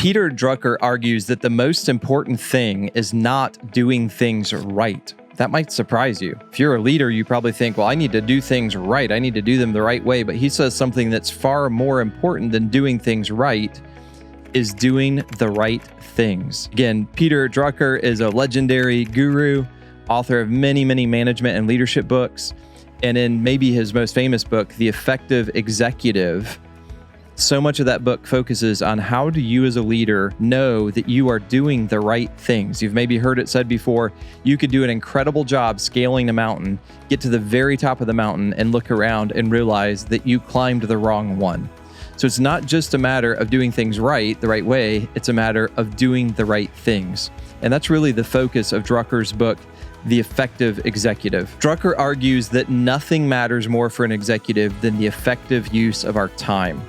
Peter Drucker argues that the most important thing is not doing things right. That might surprise you. If you're a leader, you probably think, well, I need to do things right. I need to do them the right way. But he says something that's far more important than doing things right is doing the right things. Again, Peter Drucker is a legendary guru, author of many, many management and leadership books. And in maybe his most famous book, The Effective Executive, so much of that book focuses on how do you as a leader know that you are doing the right things. You've maybe heard it said before, you could do an incredible job scaling a mountain, get to the very top of the mountain and look around and realize that you climbed the wrong one. So it's not just a matter of doing things right, the right way, it's a matter of doing the right things. And that's really the focus of Drucker's book, The Effective Executive. Drucker argues that nothing matters more for an executive than the effective use of our time.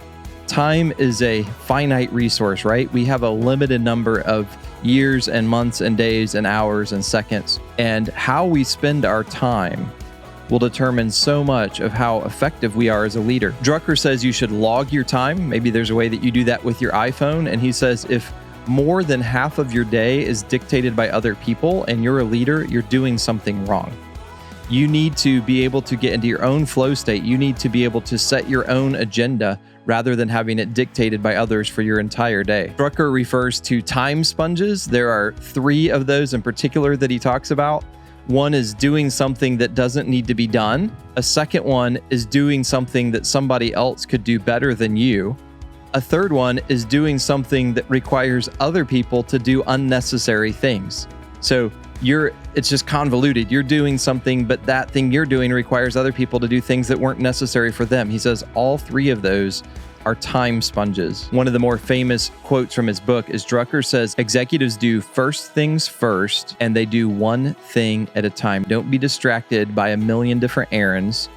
Time is a finite resource, right? We have a limited number of years and months and days and hours and seconds. And how we spend our time will determine so much of how effective we are as a leader. Drucker says you should log your time. Maybe there's a way that you do that with your iPhone. And he says if more than half of your day is dictated by other people and you're a leader, you're doing something wrong. You need to be able to get into your own flow state. You need to be able to set your own agenda rather than having it dictated by others for your entire day. Drucker refers to time sponges. There are 3 of those in particular that he talks about. One is doing something that doesn't need to be done. A second one is doing something that somebody else could do better than you. A third one is doing something that requires other people to do unnecessary things. So it's just convoluted. You're doing something, but that thing you're doing requires other people to do things that weren't necessary for them. He says all 3 of those are time sponges. One of the more famous quotes from his book is Drucker says, executives do first things first, and they do one thing at a time. Don't be distracted by a million different errands.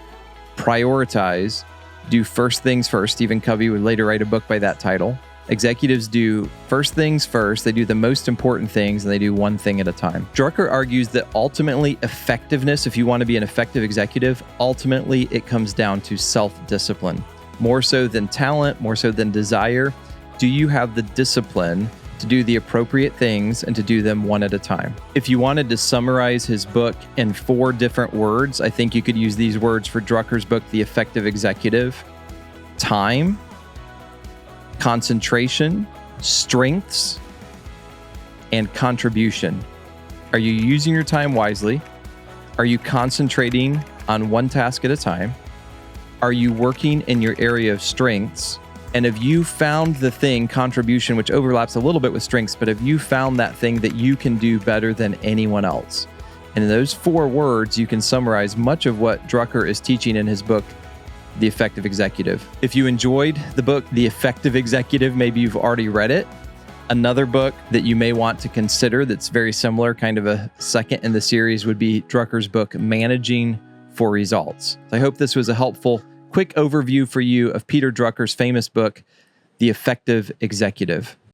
Prioritize. Do first things first. Stephen Covey would later write a book by that title. Executives do first things first, they do the most important things, and they do one thing at a time. Drucker argues that ultimately effectiveness, if you want to be an effective executive, ultimately it comes down to self-discipline. More so than talent, more so than desire, do you have the discipline to do the appropriate things and to do them one at a time? If you wanted to summarize his book in 4 different words, I think you could use these words for Drucker's book, The Effective Executive: time, concentration, strengths, and contribution. Are you using your time wisely? Are you concentrating on one task at a time? Are you working in your area of strengths? And have you found the thing, contribution, which overlaps a little bit with strengths, but have you found that thing that you can do better than anyone else? And in those 4 words, you can summarize much of what Drucker is teaching in his book, The Effective Executive. If you enjoyed the book, The Effective Executive, maybe you've already read it. Another book that you may want to consider that's very similar, kind of a second in the series, would be Drucker's book, Managing for Results. I hope this was a helpful, quick overview for you of Peter Drucker's famous book, The Effective Executive.